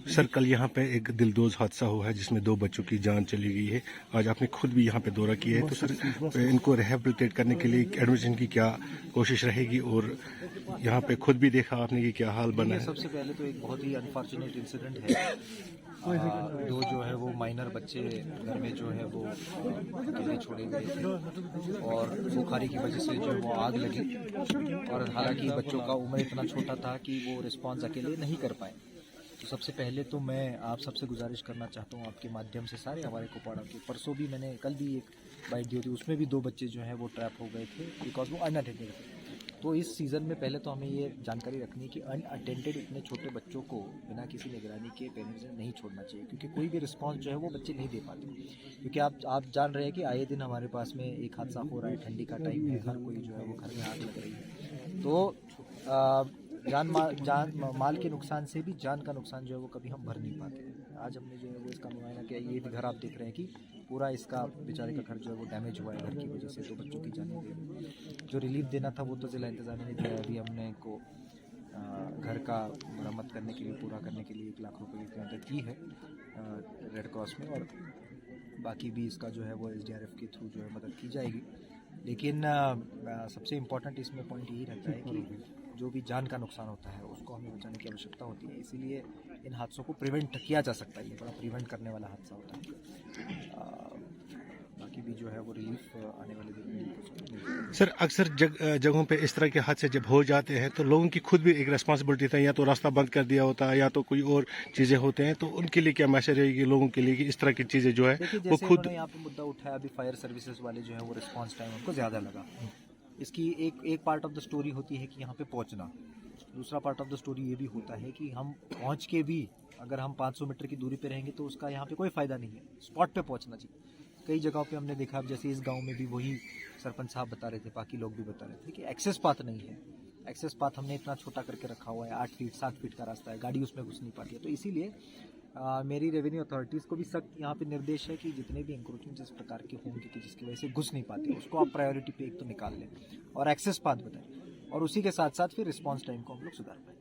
Sir, कल यहाँ पे एक दिलदोज हादसा हुआ है जिसमें 2 बच्चों की जान चली गई है। आज आपने खुद भी यहाँ पे दौरा किया है, तो सर इनको रिहेबिलिटेट करने के लिए एडमिशन की क्या कोशिश रहेगी, और यहाँ पे खुद भी देखा आपने कि क्या हाल बना है? सबसे पहले तो एक बहुत ही अनफॉर्चुनेट इंसिडेंट है। दो जो है वो माइनर बच्चे घर में जो है वो अकेले छोड़े गए थे और बुखारी की वजह से जो वो आग लगी, और हालांकि बच्चों का उम्र इतना छोटा था कि वो रिस्पॉन्स अकेले नहीं कर पाए। तो सबसे पहले तो मैं आप सबसे गुजारिश करना चाहता हूँ आपके माध्यम से सारे हमारे कुपवाड़ा के, परसों भी मैंने कल भी एक बाइट दी थी, उसमें भी 2 बच्चे जो हैं वो ट्रैप हो गए थे बिकॉज वो अनअटेंडेड थे। तो इस सीज़न में पहले तो हमें ये जानकारी रखनी है कि अनअटेंडेड इतने छोटे बच्चों को बिना किसी निगरानी के पेरेंट्स ने नहीं छोड़ना चाहिए, क्योंकि कोई भी रिस्पांस जो है वो बच्चे नहीं दे पाते। क्योंकि आप जान रहे हैं कि आए दिन हमारे पास में एक हादसा हो रहा है, ठंडी का टाइम है, हर कोई जो है वो घर में आग लग रही है। तो जान माल के नुकसान से भी जान का नुकसान जो है वो कभी हम भर नहीं पाते। आज हमने जो है वो इसका मुआयना किया, ये भी घर आप देख रहे हैं कि पूरा इसका बेचारे का घर जो है वो डैमेज हुआ है घर की वजह से। 2 बच्चों की जानें गई। जो रिलीफ देना था वो तो जिला इंतजामिया ने दिया। अभी हमने को घर का मरम्मत करने के लिए, पूरा करने के लिए 1 लाख रुपए की मदद की है रेड क्रॉस में, और बाकी भी इसका जो है वो SDRF के थ्रू जो है मदद की जाएगी। लेकिन सबसे इम्पोर्टेंट इसमें पॉइंट यही रहता है कि जो भी जान का नुकसान होता है उसको हमें बचाने की आवश्यकता होती है, इसीलिए इन हादसों को प्रिवेंट किया जा सकता है। ये बड़ा प्रिवेंट करने वाला हादसा होता है। बाकी भी जो है वो रिलीफ आने वाले दिन में। सर, अक्सर जगहों पे इस तरह के हादसे जब हो जाते हैं तो लोगों की खुद भी एक रिस्पांसिबिलिटी था, या तो रास्ता बंद कर दिया होता है या तो कोई और चीज़ें होते हैं, तो उनके लिए क्या मैसेज रहेगी लोगों के लिए कि इस तरह की चीज़ें जो है वो खुद? यहाँ पे मुद्दा उठाया अभी, फायर सर्विसेज वाले जो है वो रिस्पॉन्स टाइम उनको ज़्यादा लगा। इसकी एक पार्ट ऑफ द स्टोरी होती है कि यहाँ पे पहुँचना, दूसरा पार्ट ऑफ द स्टोरी ये भी होता है कि हम पहुँच के भी अगर हम 500 मीटर की दूरी पे रहेंगे तो उसका यहाँ पे कोई फ़ायदा नहीं है, स्पॉट पे पहुँचना चाहिए। कई जगहों पे हमने देखा, जैसे इस गांव में भी वही सरपंच साहब बता रहे थे, बाकी लोग भी बता रहे थे कि एक्सेस पाथ नहीं है। एक्सेस पाथ हमने इतना छोटा करके रखा हुआ है, 8 फीट 7 फीट का रास्ता है, गाड़ी उसमें घुस नहीं पाती है। तो इसीलिए मेरी रेवेन्यू अथॉरिटीज़ को भी सख्त यहाँ पे निर्देश है कि जितने भी इंक्रोचमेंट इस प्रकार के होंगे कि जिसकी वजह से घुस नहीं पाते, उसको आप प्रायोरिटी पे एक तो निकाल लें और एक्सेस पाथ बताएं, और उसी के साथ साथ फिर रिस्पॉन्स टाइम को हम लोग सुधार पाएंगे।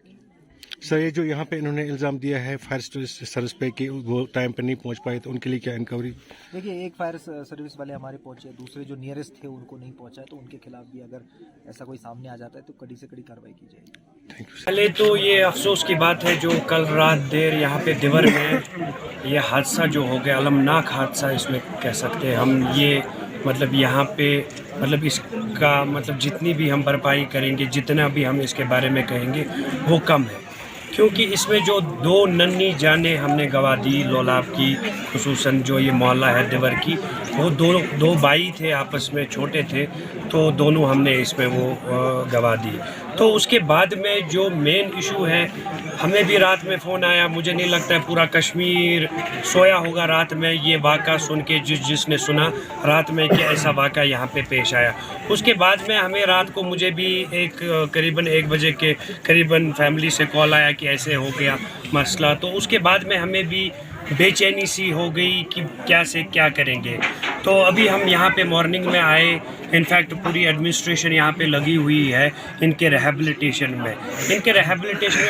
सर, ये जो यहाँ पे इन्होंने इल्ज़ाम दिया है फायर सर्विस पे कि वो टाइम पे नहीं पहुँच पाए, तो उनके लिए क्या इंक्वायरी? देखिए, एक फायर सर्विस वाले हमारे पहुंचे, दूसरे जो नियरेस्ट थे उनको नहीं पहुंचा है, तो उनके खिलाफ भी अगर ऐसा कोई सामने आ जाता है तो कड़ी से कड़ी कार्रवाई की जाएगी। पहले तो ये अफसोस की बात है जो कल रात देर यहाँ पे दिवर में ये हादसा जो हो गया, अलमनाक हादसा इसमें कह सकते हैं हम। ये मतलब यहाँ पे मतलब इसका मतलब जितनी भी हम भरपाई करेंगे, जितना भी हम इसके बारे में कहेंगे वो कम है, क्योंकि इसमें जो 2 नन्ही जानें हमने गवा दी लोलाब की, खुसूसन जो ये मोहल्ला है दिवर की, वो दो भाई थे, आपस में छोटे थे, तो दोनों हमने इसमें वो गवा दी। तो उसके बाद में जो मेन इशू है, हमें भी रात में फ़ोन आया, मुझे नहीं लगता है पूरा कश्मीर सोया होगा रात में ये वाक़ा सुन के, जिसने सुना रात में कि ऐसा वाक़ा यहाँ पे पेश आया। उसके बाद में हमें रात को मुझे भी करीबन 1 बजे के करीबन फैमिली से कॉल आया कि ऐसे हो गया मसला। तो उसके बाद में हमें भी बेचैनी सी हो गई कि क्या से क्या करेंगे। तो अभी हम यहाँ पे मॉर्निंग में आए, इनफैक्ट पूरी एडमिनिस्ट्रेशन यहाँ पे लगी हुई है इनके रिहेबिलिटेशन में।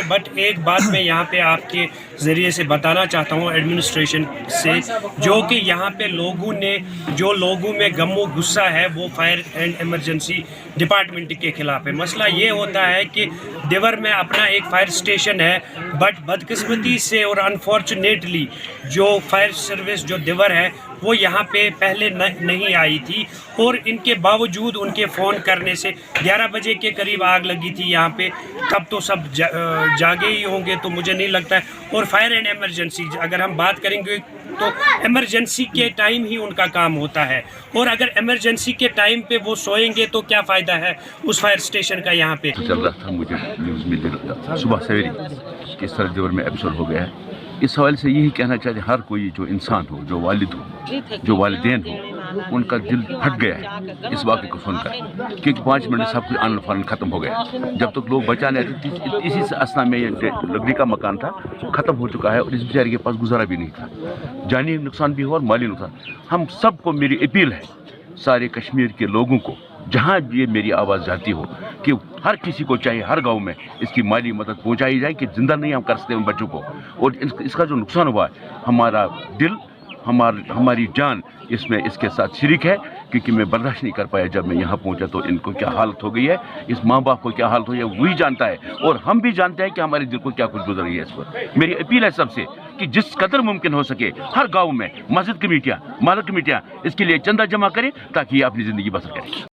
बट एक बात मैं यहाँ पे आपके ज़रिए से बताना चाहता हूँ एडमिनिस्ट्रेशन से, जो कि यहाँ पे लोगों में गमो गुस्सा है वो फायर एंड इमरजेंसी डिपार्टमेंट के खिलाफ है। मसला ये होता है कि दिवर में अपना एक फायर स्टेशन है, बट बदकिस्मती से और अनफॉर्चुनेटली जो फायर सर्विस जो दिवर है वो यहाँ पे पहले नहीं आई थी, और इनके बावजूद उनके फ़ोन करने से 11 बजे के करीब आग लगी थी यहाँ पे। तब तो सब जागे ही होंगे, तो मुझे नहीं लगता है। और फायर एंड इमरजेंसी अगर हम बात करेंगे तो इमरजेंसी के टाइम ही उनका काम होता है, और अगर इमरजेंसी के टाइम पे वो सोएंगे तो क्या फ़ायदा है उस फायर स्टेशन का यहाँ पे। चल रहा था, मुझे न्यूज़ मिल सुबह सवेरे किस तरह दिवर में एपिसोड हो गया है। इस सवाल से यही कहना चाहिए, हर कोई जो इंसान हो, जो वालिद हो, जो वालिदैन हो, उनका दिल फट गया है इस वाक़े को सुनकर, क्योंकि 5 मिनट में सब कुछ आन फान ख़त्म हो गया। जब तक लोग बचाने आए थे, इसी असना में ये लकड़ी का मकान था, ख़त्म हो चुका है, और इस बेचारे के पास गुजारा भी नहीं था। जानी नुकसान भी हुआ और माली नुकसान। हम सबको मेरी अपील है, सारे कश्मीर के लोगों को जहाँ ये मेरी आवाज़ जाती हो कि हर किसी को चाहिए हर गांव में इसकी माली मदद पहुंचाई जाए कि जिंदा नहीं हम कर सकते उन बच्चों को। और इसका जो नुकसान हुआ है, हमारा दिल हमारी जान इसमें इसके साथ शरीक है, क्योंकि मैं बर्दाश्त नहीं कर पाया। जब मैं यहाँ पहुँचा तो इनको क्या हालत हो गई है, इस माँ बाप को क्या हालत हुई है वही जानता है, और हम भी जानते हैं कि हमारे दिल को क्या कुछ गुजर रही है। इस पर मेरी अपील है सबसे कि जिस कदर मुमकिन हो सके हर गाँव में मस्जिद कमेटियाँ, मालक कमेटियाँ इसके लिए चंदा जमा करें ताकि ये अपनी ज़िंदगी बसर करें।